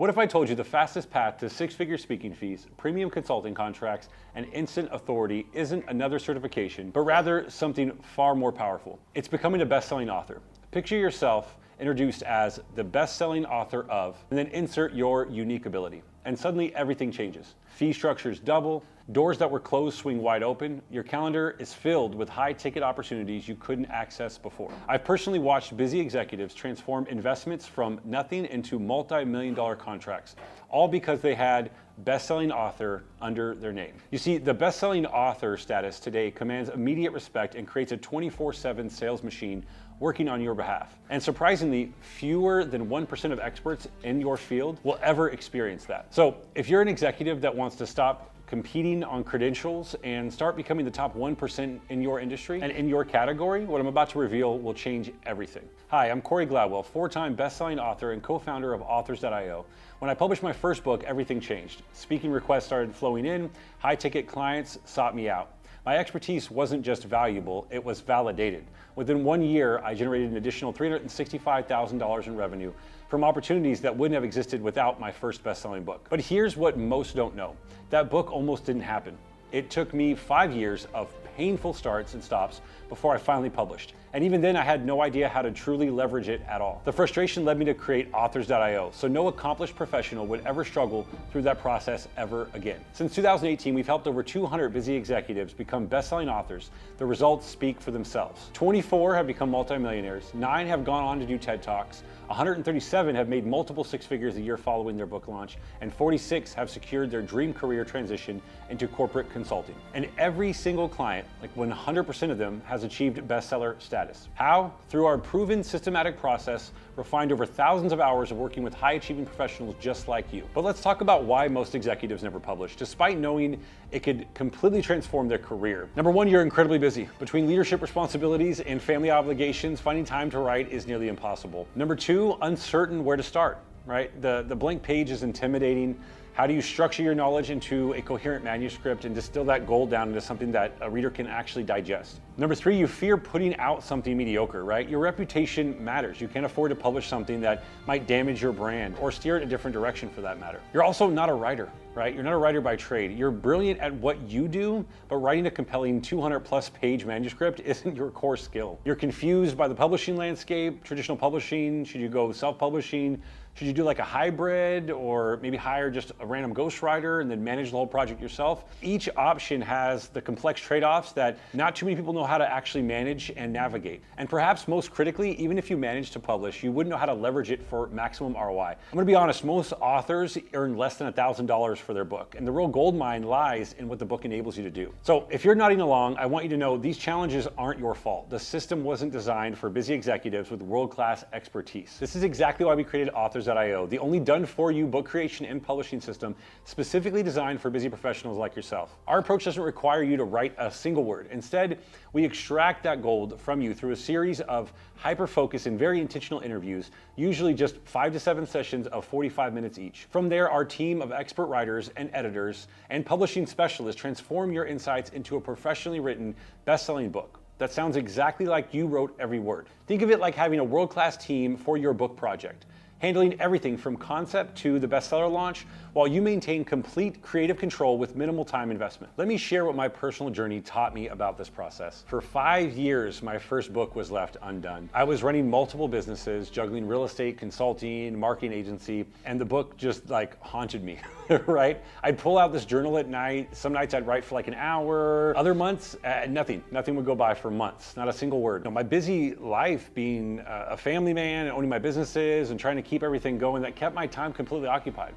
What if I told you the fastest path to six-figure speaking fees, premium consulting contracts, and instant authority isn't another certification, but rather something far more powerful? It's becoming a best-selling author. Picture yourself introduced as the best-selling author of, and then insert your unique ability. And suddenly everything changes. Fee structures double, doors that were closed swing wide open, your calendar is filled with high-ticket opportunities you couldn't access before. I've personally watched busy executives transform investments from nothing into multi-million-dollar contracts, all because they had best-selling author under their name. You see, the best-selling author status today commands immediate respect and creates a 24/7 sales machine working on your behalf. And surprisingly, fewer than 1% of experts in your field will ever experience that. So if you're an executive that wants to stop competing on credentials and start becoming the top 1% in your industry and in your category, what I'm about to reveal will change everything. Hi, I'm Corey Gladwell, 4-time best-selling author and co-founder of Authrs.io. When I published my first book, everything changed. Speaking requests started flowing in, high-ticket clients sought me out. My expertise wasn't just valuable, it was validated. Within 1 year, I generated an additional $365,000 in revenue from opportunities that wouldn't have existed without my first best-selling book. But here's what most don't know. That book almost didn't happen. It took me 5 years of painful starts and stops before I finally published. And even then, I had no idea how to truly leverage it at all. The frustration led me to create Authrs.io, so no accomplished professional would ever struggle through that process ever again. Since 2018, we've helped over 200 busy executives become best-selling authors. The results speak for themselves. 24 have become multimillionaires, 9 have gone on to do TED Talks, 137 have made multiple six figures a year following their book launch, and 46 have secured their dream career transition into corporate consulting. And every single client, like 100% of them, has achieved bestseller status. How? Through our proven systematic process, refined over thousands of hours of working with high-achieving professionals just like you. But let's talk about why most executives never publish, despite knowing it could completely transform their career. Number one, you're incredibly busy. Between leadership responsibilities and family obligations, finding time to write is nearly impossible. Number two, uncertain where to start, right? The blank page is intimidating. How do you structure your knowledge into a coherent manuscript and distill that gold down into something that a reader can actually digest? Number three, you fear putting out something mediocre, right? Your reputation matters. You can't afford to publish something that might damage your brand or steer it in a different direction for that matter. You're also not a writer, right? You're not a writer by trade. You're brilliant at what you do, but writing a compelling 200+ page manuscript isn't your core skill. You're confused by the publishing landscape, traditional publishing. Should you go self-publishing? Should you do like a hybrid, or maybe hire just a random ghostwriter and then manage the whole project yourself? Each option has the complex trade-offs that not too many people know how to actually manage and navigate. And perhaps most critically, even if you manage to publish, you wouldn't know how to leverage it for maximum ROI. I'm gonna be honest, most authors earn less than $1,000 for their book, and the real gold mine lies in what the book enables you to do. So if you're nodding along, I want you to know these challenges aren't your fault. The system wasn't designed for busy executives with world-class expertise. This is exactly why we created Authrs.io, the only done-for-you book creation and publishing system specifically designed for busy professionals like yourself. Our approach doesn't require you to write a single word. Instead, we extract that gold from you through a series of hyper-focused and very intentional interviews, usually just 5 to 7 sessions of 45 minutes each. From there, our team of expert writers and editors and publishing specialists transform your insights into a professionally written, best-selling book that sounds exactly like you wrote every word. Think of it like having a world-class team for your book project, handling everything from concept to the bestseller launch, while you maintain complete creative control with minimal time investment. Let me share what my personal journey taught me about this process. For 5 years, my first book was left undone. I was running multiple businesses, juggling real estate, consulting, marketing agency, and the book just like haunted me, right? I'd pull out this journal at night. Some nights I'd write for like an hour. Other months, nothing would go by for months, not a single word. My busy life being a family man and owning my businesses and trying to keep everything going, that kept my time completely occupied.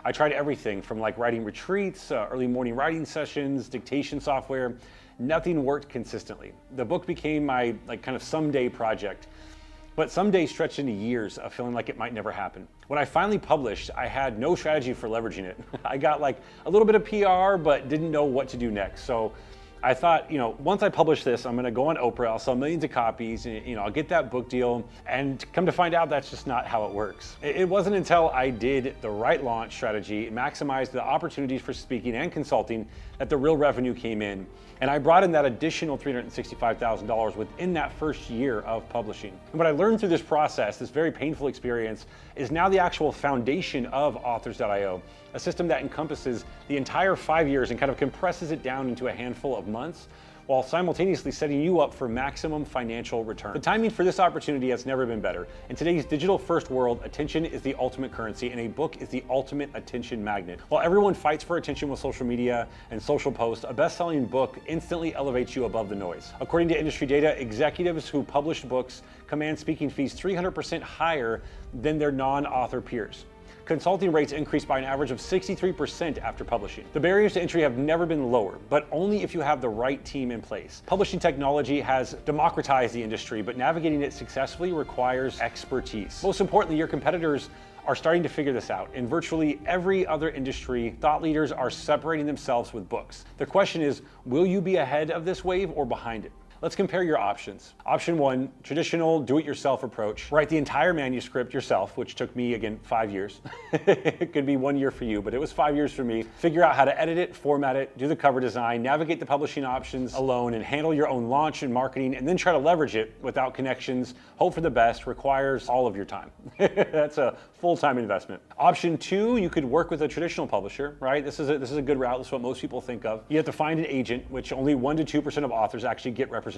I tried everything from like writing retreats, early morning writing sessions, dictation software. Nothing worked consistently. The book became my like kind of someday project, but someday stretched into years of feeling like it might never happen. When I finally published, I had no strategy for leveraging it. I got like a little bit of PR, but didn't know what to do next. So I thought, once I publish this, I'm gonna go on Oprah, I'll sell millions of copies, and, I'll get that book deal. And come to find out, that's just not how it works. It wasn't until I did the right launch strategy, maximized the opportunities for speaking and consulting, that the real revenue came in. And I brought in that additional $365,000 within that first year of publishing. And what I learned through this process, this very painful experience, is now the actual foundation of Authrs.io, a system that encompasses the entire 5 years and kind of compresses it down into a handful of months, while simultaneously setting you up for maximum financial return. The timing for this opportunity has never been better. In today's digital-first world, attention is the ultimate currency, and a book is the ultimate attention magnet. While everyone fights for attention with social media and social posts, a best-selling book instantly elevates you above the noise. According to industry data, executives who publish books command speaking fees 300% higher than their non-author peers. Consulting rates increased by an average of 63% after publishing. The barriers to entry have never been lower, but only if you have the right team in place. Publishing technology has democratized the industry, but navigating it successfully requires expertise. Most importantly, your competitors are starting to figure this out. In virtually every other industry, thought leaders are separating themselves with books. The question is, will you be ahead of this wave or behind it? Let's compare your options. Option 1, traditional do-it-yourself approach. Write the entire manuscript yourself, which took me, again, 5 years. It could be 1 year for you, but it was 5 years for me. Figure out how to edit it, format it, do the cover design, navigate the publishing options alone, and handle your own launch and marketing, and then try to leverage it without connections. Hope for the best requires all of your time. That's a full-time investment. Option 2, you could work with a traditional publisher, right? This is a good route. This is what most people think of. You have to find an agent, which only 1 to 2% of authors actually get representation.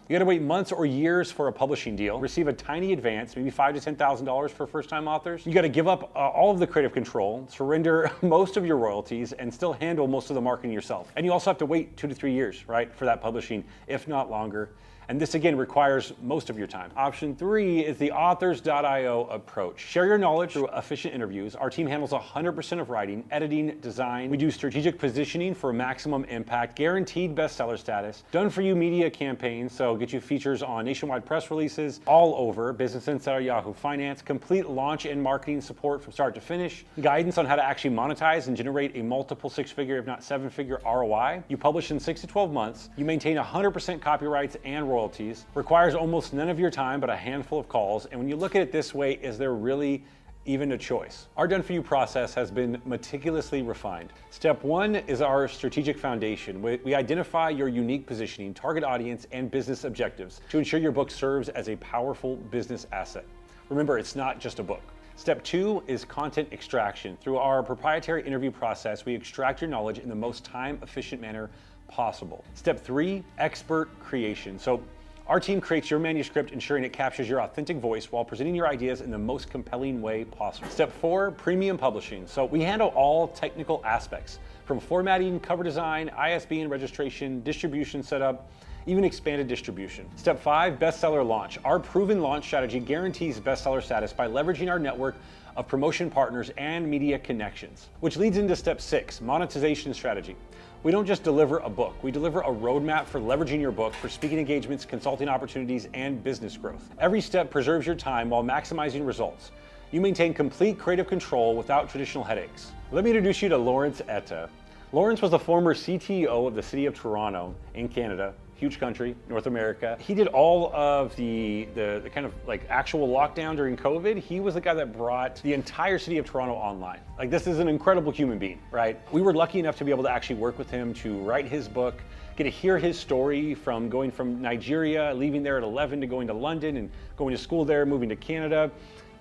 You got to wait months or years for a publishing deal, receive a tiny advance, maybe $5,000 to $10,000 for first-time authors. You got to give up all of the creative control, surrender most of your royalties, and still handle most of the marketing yourself. And you also have to wait 2 to 3 years, right, for that publishing, if not longer. And this again requires most of your time. Option 3 is the Authrs.io approach. Share your knowledge through efficient interviews. Our team handles 100% of writing, editing, design. We do strategic positioning for maximum impact, guaranteed bestseller status, done for you media campaigns, so get you features on nationwide press releases all over, Business Insider, Yahoo Finance, complete launch and marketing support from start to finish, guidance on how to actually monetize and generate a multiple 6-figure, if not 7-figure ROI. You publish in 6 to 12 months. You maintain 100% copyrights and royalties, requires almost none of your time but a handful of calls. And when you look at it this way, is there really even a choice? Our done-for-you process has been meticulously refined. Step 1 is our strategic foundation. We identify your unique positioning, target audience, and business objectives to ensure your book serves as a powerful business asset. Remember, it's not just a book. Step 2 is content extraction. Through our proprietary interview process, we extract your knowledge in the most time-efficient manner possible. Step 3, expert creation. So our team creates your manuscript, ensuring it captures your authentic voice while presenting your ideas in the most compelling way possible. Step 4, premium publishing. So we handle all technical aspects, from formatting, cover design, ISBN registration, distribution setup, even expanded distribution. Step 5, bestseller launch. Our proven launch strategy guarantees bestseller status by leveraging our network of promotion partners and media connections, which leads into step 6, monetization strategy. We don't just deliver a book, we deliver a roadmap for leveraging your book for speaking engagements, consulting opportunities, and business growth. Every step preserves your time while maximizing results. You maintain complete creative control without traditional headaches. Let me introduce you to Lawrence Etta. Lawrence was the former CTO of the city of Toronto in Canada, huge country, North America. He did all of the kind of like actual lockdown during COVID. He was the guy that brought the entire city of Toronto online. Like, this is an incredible human being, right? We were lucky enough to be able to actually work with him to write his book, get to hear his story from going from Nigeria, leaving there at 11 to going to London and going to school there, moving to Canada,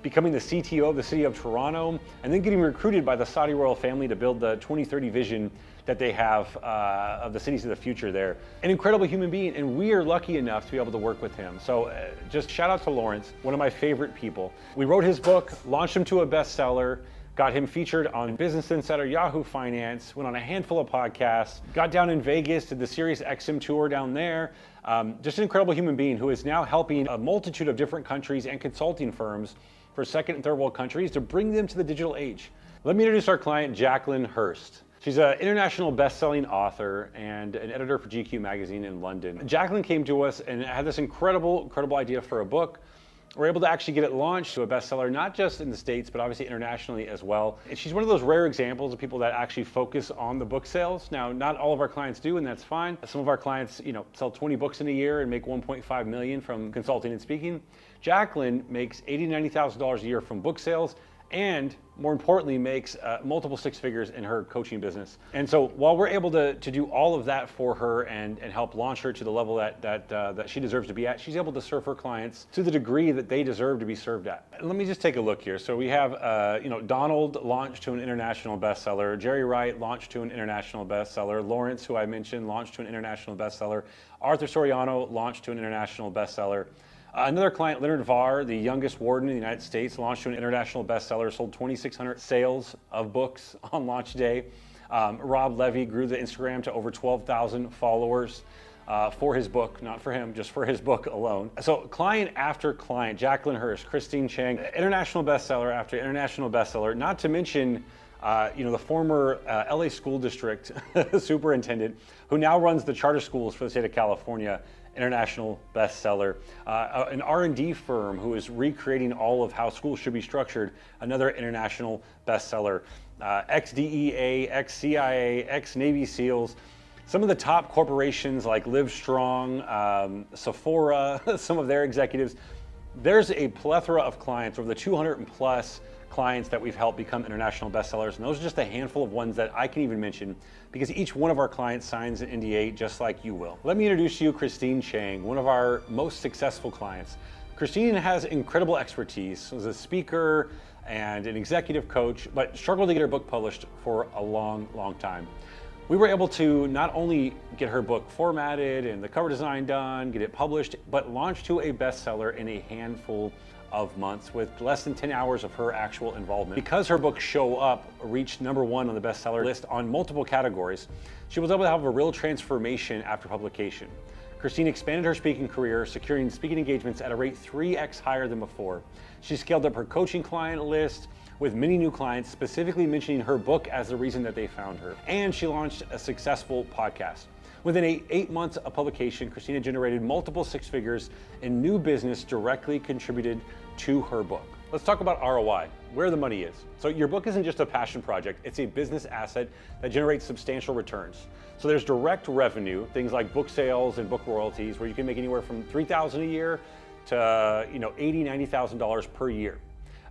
becoming the CTO of the city of Toronto, and then getting recruited by the Saudi royal family to build the 2030 vision that they have of the cities of the future there. An incredible human being, and we are lucky enough to be able to work with him. So just shout out to Lawrence, one of my favorite people. We wrote his book, launched him to a bestseller, got him featured on Business Insider, Yahoo Finance, went on a handful of podcasts, got down in Vegas, did the Sirius XM tour down there. Just an incredible human being who is now helping a multitude of different countries and consulting firms for second and third world countries to bring them to the digital age. Let me introduce our client, Jacqueline Hurst. She's an international best-selling author and an editor for GQ magazine in London. Jacqueline came to us and had this incredible idea for a book. We're able to actually get it launched to a bestseller, not just in the States, but obviously internationally as well. And she's one of those rare examples of people that actually focus on the book sales. Now, not all of our clients do, and that's fine. Some of our clients, sell 20 books in a year and make 1.5 million from consulting and speaking. Jacqueline makes $80,000 to $90,000 a year from book sales, and more importantly, makes multiple six figures in her coaching business. And so while we're able to do all of that for her and help launch her to the level that she deserves to be at, she's able to serve her clients to the degree that they deserve to be served at. Let me just take a look here. So we have, Donald launched to an international bestseller. Jerry Wright launched to an international bestseller. Lawrence, who I mentioned, launched to an international bestseller. Authrs.io launched to an international bestseller. Another client, Leonard Varr, the youngest warden in the United States, launched to an international bestseller, sold 2,600 sales of books on launch day. Rob Levy grew the Instagram to over 12,000 followers for his book, not for him, just for his book alone. So client after client, Jacqueline Hurst, Christine Chang, international bestseller after international bestseller, not to mention the former LA School District superintendent, who now runs the charter schools for the state of California, international bestseller. An R&D firm who is recreating all of how schools should be structured, another international bestseller. Ex-DEA, ex-CIA, ex-Navy SEALs. Some of the top corporations like Livestrong, Sephora, some of their executives. There's a plethora of clients, over the 200 plus clients that we've helped become international bestsellers, and those are just a handful of ones that I can even mention because each one of our clients signs an NDA just like you will. Let me introduce to you Christine Chang, one of our most successful clients. Christine has incredible expertise as a speaker and an executive coach, but struggled to get her book published for a long, long time. We were able to not only get her book formatted and the cover design done, get it published, but launch to a bestseller in a handful of months with less than 10 hours of her actual involvement. Because her books Show Up reached #1 on the bestseller list on multiple categories, she was able to have a real transformation after publication. Christine expanded her speaking career, securing speaking engagements at a rate 3x higher than before. She scaled up her coaching client list with many new clients, specifically mentioning her book as the reason that they found her. And she launched a successful podcast. Within 8 months of publication, Christina generated multiple six figures in new business directly contributed to her book. Let's talk about ROI, where the money is. So your book isn't just a passion project, it's a business asset that generates substantial returns. So there's direct revenue, things like book sales and book royalties, where you can make anywhere from $3,000 a year to $80,000, $90,000 per year.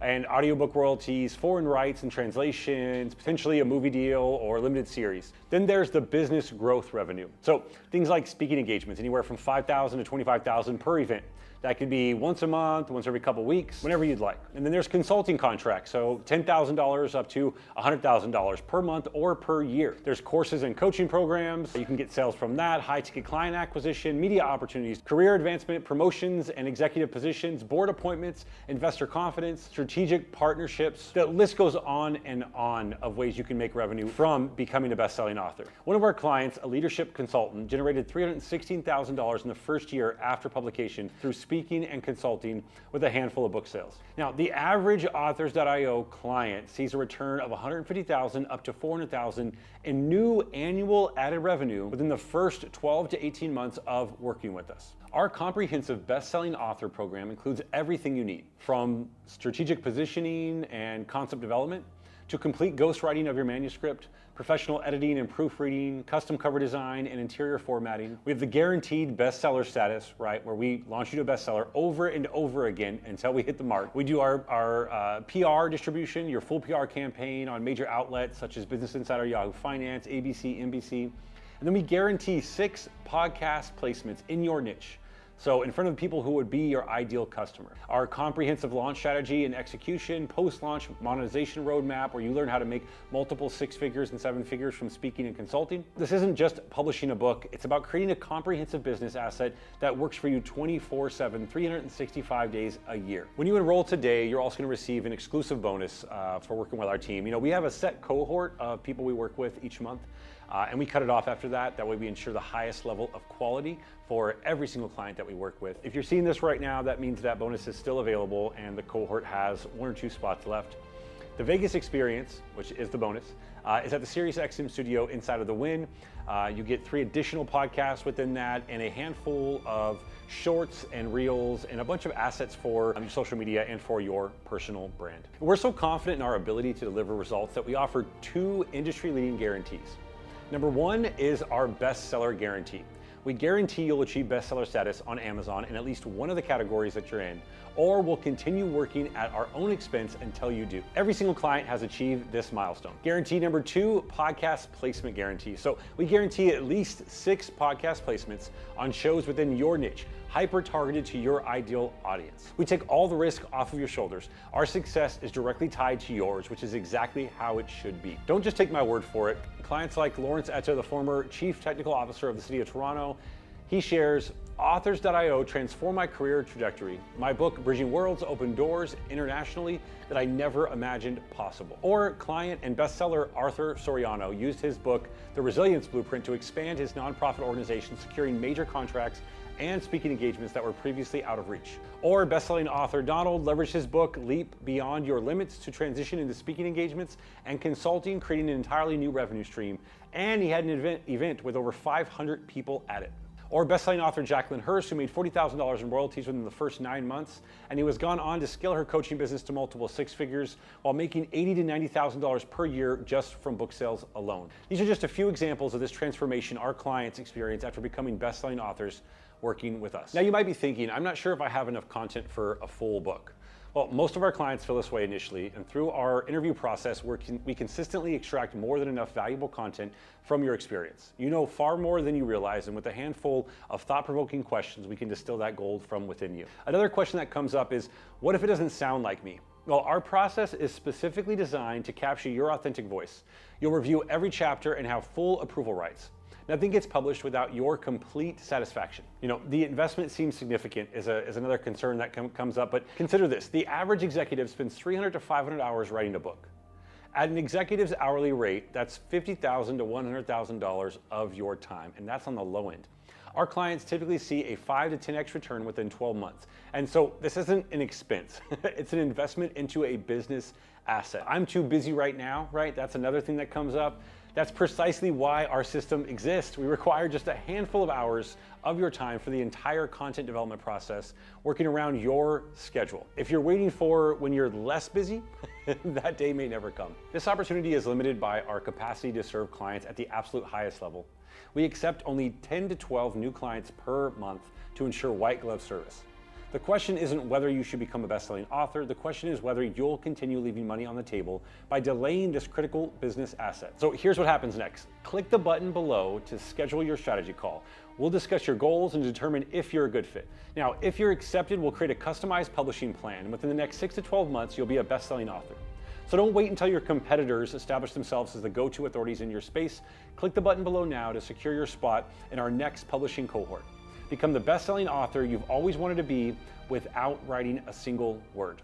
And audiobook royalties, foreign rights and translations, potentially a movie deal or a limited series. Then there's the business growth revenue. So things like speaking engagements, anywhere from $5,000 to $25,000 per event. That could be once a month, once every couple weeks, whenever you'd like. And then there's consulting contracts, so $10,000 up to $100,000 per month or per year. There's courses and coaching programs. You can get sales from that, high ticket client acquisition, media opportunities, career advancement, promotions and executive positions, board appointments, investor confidence, strategic partnerships. The list goes on and on of ways you can make revenue from becoming a best-selling author. One of our clients, a leadership consultant, generated $316,000 in the first year after publication through speaking and consulting with a handful of book sales. Now, the average Authrs.io client sees a return of $150,000 up to $400,000 in new annual added revenue within the first 12 to 18 months of working with us. Our comprehensive best-selling author program includes everything you need, from strategic positioning and concept development to complete ghostwriting of your manuscript, professional editing and proofreading, custom cover design, and interior formatting. We have the guaranteed bestseller status, right, where we launch you to a bestseller over and over again until we hit the mark. We do our PR distribution, your full PR campaign on major outlets such as Business Insider, Yahoo Finance, ABC, NBC. And then we guarantee 6 podcast placements in your niche. So in front of people who would be your ideal customer. Our comprehensive launch strategy and execution, post-launch monetization roadmap, where you learn how to make multiple 6 figures and 7 figures from speaking and consulting. This isn't just publishing a book, it's about creating a comprehensive business asset that works for you 24/7, 365 days a year. When you enroll today, you're also gonna receive an exclusive bonus for working with our team. We have a set cohort of people we work with each month. And we cut it off after that. That way we ensure the highest level of quality for every single client that we work with. If you're seeing this right now, that means that bonus is still available and the cohort has 1 or 2 spots left. The Vegas experience, which is the bonus, is at the SiriusXM studio inside of the Wynn. You get 3 additional podcasts within that and a handful of shorts and reels and a bunch of assets for your social media and for your personal brand. We're so confident in our ability to deliver results that we offer 2 industry-leading guarantees. Number 1 is our bestseller guarantee. We guarantee you'll achieve bestseller status on Amazon in at least one of the categories that you're in, or we'll continue working at our own expense until you do. Every single client has achieved this milestone. Guarantee number 2, podcast placement guarantee. So we guarantee at least 6 podcast placements on shows within your niche, hyper-targeted to your ideal audience. We take all the risk off of your shoulders. Our success is directly tied to yours, which is exactly how it should be. Don't just take my word for it. Clients like Lawrence Etta, the former Chief Technical Officer of the City of Toronto, he shares, Authrs.io transformed my career trajectory. My book, Bridging Worlds, opened doors internationally that I never imagined possible. Or client and bestseller Arthur Soriano used his book, The Resilience Blueprint, to expand his nonprofit organization, securing major contracts and speaking engagements that were previously out of reach. Or best-selling author Donald leveraged his book, Leap Beyond Your Limits, to transition into speaking engagements and consulting, creating an entirely new revenue stream. And he had an event with over 500 people at it. Or best-selling author Jacqueline Hurst, who made $40,000 in royalties within the first 9 months, and he was gone on to scale her coaching business to multiple 6 figures while making $80,000 to $90,000 per year just from book sales alone. These are just a few examples of this transformation our clients experience after becoming best-selling authors working with us. Now you might be thinking, I'm not sure if I have enough content for a full book. Well, most of our clients feel this way initially, and through our interview process, we consistently extract more than enough valuable content from your experience. You know far more than you realize, and with a handful of thought-provoking questions, we can distill that gold from within you. Another question that comes up is, what if it doesn't sound like me? Well, our process is specifically designed to capture your authentic voice. You'll review every chapter and have full approval rights. Nothing gets published without your complete satisfaction. You know, the investment seems significant is another concern that comes up, but consider this. The average executive spends 300 to 500 hours writing a book. At an executive's hourly rate, that's $50,000 to $100,000 of your time, and that's on the low end. Our clients typically see a 5 to 10x return within 12 months. And so this isn't an expense. It's an investment into a business asset. I'm too busy right now, right? That's another thing that comes up. That's precisely why our system exists. We require just a handful of hours of your time for the entire content development process, working around your schedule. If you're waiting for when you're less busy, that day may never come. This opportunity is limited by our capacity to serve clients at the absolute highest level. We accept only 10 to 12 new clients per month to ensure white glove service. The question isn't whether you should become a best-selling author. The question is whether you'll continue leaving money on the table by delaying this critical business asset. So here's what happens next. Click the button below to schedule your strategy call. We'll discuss your goals and determine if you're a good fit. Now, if you're accepted, we'll create a customized publishing plan. Within the next 6 to 12 months, you'll be a best-selling author. So don't wait until your competitors establish themselves as the go-to authorities in your space. Click the button below now to secure your spot in our next publishing cohort. Become the best-selling author you've always wanted to be without writing a single word.